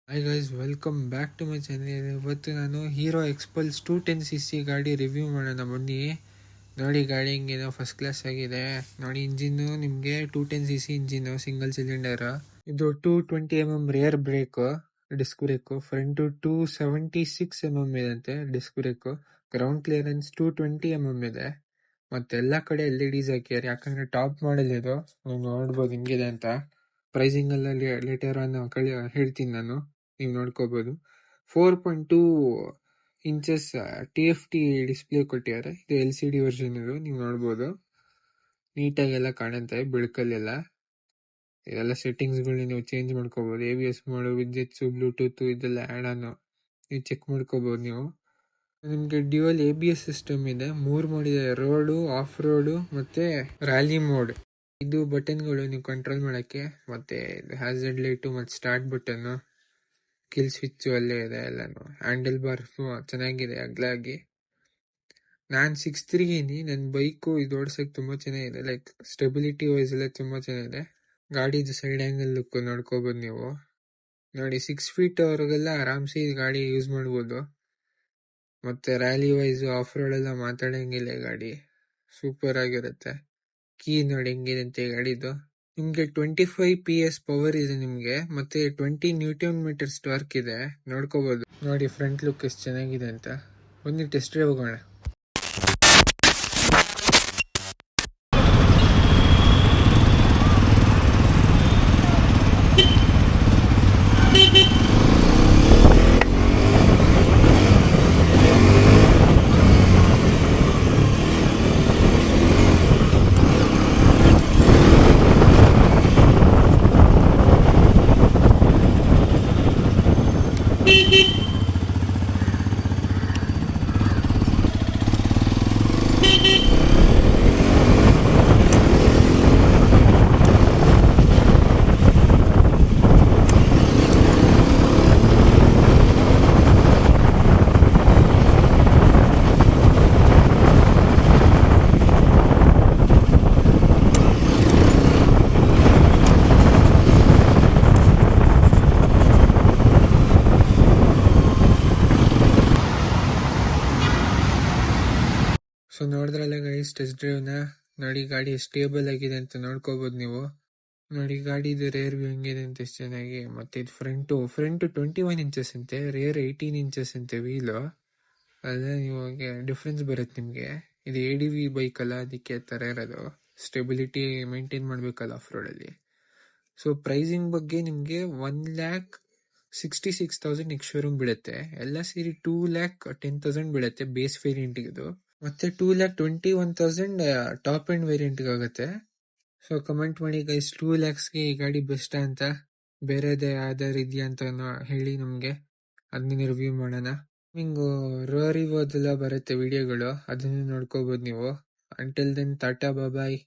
Hi guys, welcome back to my channel. ಇವತ್ತು ನಾನು hero ಎಕ್ಸ್ಪಲ್ಸ್ 210cc ಗಾಡಿ ರಿವ್ಯೂ ಮಾಡೋಣ ಬನ್ನಿ. ನೋಡಿ ಗಾಡಿ ಹಿಂಗೇನೋ ಫಸ್ಟ್ ಕ್ಲಾಸ್ ಆಗಿದೆ. ನೋಡಿ ಇಂಜಿನ್ನು ನಿಮಗೆ 210cc ಇಂಜಿನ್ನು, ಸಿಂಗಲ್ ಸಿಲಿಂಡರ್. ಇದು 220mm rear brake, disc brake. Front 276mm ಇದಂತೆ disc brake. Ground clearance 220mm ಇದೆ. ಮತ್ತೆಲ್ಲ ಕಡೆ LEDs ಹಾಕ್ಯಾರ, ಯಾಕಂದ್ರೆ ಟಾಪ್ ಮಾಡಲ್ ಇದು. ನೀವು ನೋಡ್ಬೋದು ಹಿಂಗಿದೆ ಅಂತ. ಪ್ರೈಸಿಂಗ್ ಎಲ್ಲ ಲೇಟರ್ ಆನ್ ಹೇಳ್ತೀನಿ ನಾನು, ನೀವು ನೋಡ್ಕೋಬಹುದು. 4.2 ಇಂಚಸ್ TFT ಡಿಸ್ಪ್ಲೇ ಕೊಟ್ಟಿದ್ದಾರೆ. ಇದು LCD ವರ್ಷನ್. ಇದು ನೀವು ನೋಡ್ಬೋದು, ನೀಟಾಗೆಲ್ಲ ಕಾಣುತ್ತೆ ಬೆಳಕಲ್ಲೆಲ್ಲ. ಇದೆಲ್ಲ ಸೆಟ್ಟಿಂಗ್ಸ್ಗಳನ್ನ ನೀವು ಚೇಂಜ್ ಮಾಡ್ಕೋಬಹುದು. ABS ಮೋಡ್, ವಿದ್ಯುತ್, ಬ್ಲೂಟೂತ್ ಇದೆಲ್ಲ ಆ್ಯಡ್ ಆನ್ ನೀವು ಚೆಕ್ ಮಾಡ್ಕೋಬಹುದು. ನೀವು ನಿಮಗೆ ಡ್ಯುಯಲ್ ABS ಸಿಸ್ಟಮ್ ಇದೆ. 3 ಮೋಡ್ ಇದೆ: ರೋಡು, ಆಫ್ ರೋಡು ಮತ್ತೆ ರ್ಯಾಲಿ ಮೋಡ್. ಇದು ಬಟನ್ಗಳು ನೀವು ಕಂಟ್ರೋಲ್ ಮಾಡಕ್ಕೆ. ಮತ್ತೆ ಹ್ಯಾಸರ್ಡ್ ಲೈಟು ಮತ್ತೆ ಸ್ಟಾರ್ಟ್ ಬಟನ್, ಕಿಲ್ ಸ್ವಿಚ್ ಅಲ್ಲೇ ಇದೆ ಎಲ್ಲಾನು. ಹ್ಯಾಂಡಲ್ ಬಾರ್ ಚೆನ್ನಾಗಿದೆ ಅಗ್ಲಾಗಿ. ನಾನು 6'3" ನನ್ನ ಬೈಕು ಇದು ಓಡ್ಸಕ್ ತುಂಬಾ ಚೆನ್ನಾಗಿದೆ. ಲೈಕ್ ಸ್ಟೆಬಿಲಿಟಿ ವೈಸ್ ಎಲ್ಲ ತುಂಬಾ ಚೆನ್ನಾಗಿದೆ. ಗಾಡಿದು ಸೈಡ್ ಆಂಗಲ್ ಲುಕ್ ನೋಡ್ಕೋಬಹುದು ನೀವು. ನೋಡಿ 6 feet ಅವ್ರಿಗೆಲ್ಲ ಆರಾಮ್ಸಿ ಗಾಡಿ ಯೂಸ್ ಮಾಡ್ಬೋದು. ಮತ್ತೆ ರ್ಯಾಲಿ ವೈಸ್ ಆಫ್ ರೋಡ್ ಎಲ್ಲ ಮಾತಾಡಂಗಿಲ್ಲ. ಗಾಡಿ ಸೂಪರ್ ಆಗಿರುತ್ತೆ. ಕೀ ನೋಡಿ ಹೆಂಗಿದೆ ಅಂತ ಗಾಡಿದು. ನಿಮ್ಗೆ 25 PS ಪವರ್ ಇದೆ ನಿಮ್ಗೆ, ಮತ್ತೆ 20 Nm ಟಾರ್ಕ್ ಇದೆ. ನೋಡ್ಕೋಬಹುದು. ನೋಡಿ ಫ್ರಂಟ್ ಲುಕ್ ಎಷ್ಟು ಚೆನ್ನಾಗಿದೆ ಅಂತ. ಒಂದು ಟೆಸ್ಟ್ ಡ್ರೈವ್ ಹೋಗೋಣ. ಸೊ ನೋಡಿದ್ರಲ್ಲ ಗೈಸ್ ಟೆಸ್ಟ್ ಡ್ರೈವ್ನ. ನೋಡಿ ಗಾಡಿ ಸ್ಟೇಬಲ್ ಆಗಿದೆ ಅಂತ ನೋಡ್ಕೋಬಹುದು ನೀವು. ನೋಡಿ ಗಾಡಿದು ರೇರ್ ವ್ಯೂ ಹೆಂಗಿದೆ ಅಂತ ಎಷ್ಟು ಚೆನ್ನಾಗಿ. ಮತ್ತೆ ಇದು ಫ್ರಂಟ್ 21 ಇಂಚಸ್ ಅಂತೆ, ರೇರ್ 18 ಇಂಚಸ್ ಅಂತೆ ವೀಲು. ಅದೇ ಇವಾಗ ಡಿಫ್ರೆನ್ಸ್ ಬರುತ್ತೆ ನಿಮ್ಗೆ. ಇದು ADV ಬೈಕ್ ಅಲ್ಲ, ಅದಕ್ಕೆ ತರ ಇರೋದು. ಸ್ಟೆಬಿಲಿಟಿ ಮೇಂಟೈನ್ ಮಾಡ್ಬೇಕಲ್ಲ ಆಫ್ ರೋಡ್ ಅಲ್ಲಿ. ಸೊ ಪ್ರೈಸಿಂಗ್ ಬಗ್ಗೆ ನಿಮ್ಗೆ 1,66,000 ನೆಕ್ಸ್ಟ್ ಶೋರೂಮ್ ಬೀಳುತ್ತೆ. ಎಲ್ಲ ಸೇರಿ 2,10,000 ಬೀಳುತ್ತೆ ಬೇಸ್ ವೇರಿಯಂಟ್ ಇದು. ಮತ್ತೆ 2,21,000 ಟಾಪ್ ಎಂಡ್ ವೇರಿಯಂಟ್ ಆಗುತ್ತೆ. ಸೊ ಕಮೆಂಟ್ ಮಾಡಿ ಗೈಸ್, 2 lakhsಗೆ ಈ ಗಾಡಿ ಬೆಸ್ಟ್ ಅಂತ. ಬೇರೆದೇ ಯಾವ್ದಾರು ಇದೆಯಾ ಅಂತ ಹೇಳಿ ನಮ್ಗೆ, ಅದನ್ನ ರಿವ್ಯೂ ಮಾಡೋಣ. ನಿಮ್ಗೆ ರಿವ್ಯೂ ಅದೆಲ್ಲ ಬರುತ್ತೆ ವಿಡಿಯೋಗಳು, ಅದನ್ನ ನೋಡ್ಕೋಬಹುದು ನೀವು. ಅಂಟಿಲ್ ದೆನ್ ಟಾಟಾ ಬಾಯ್.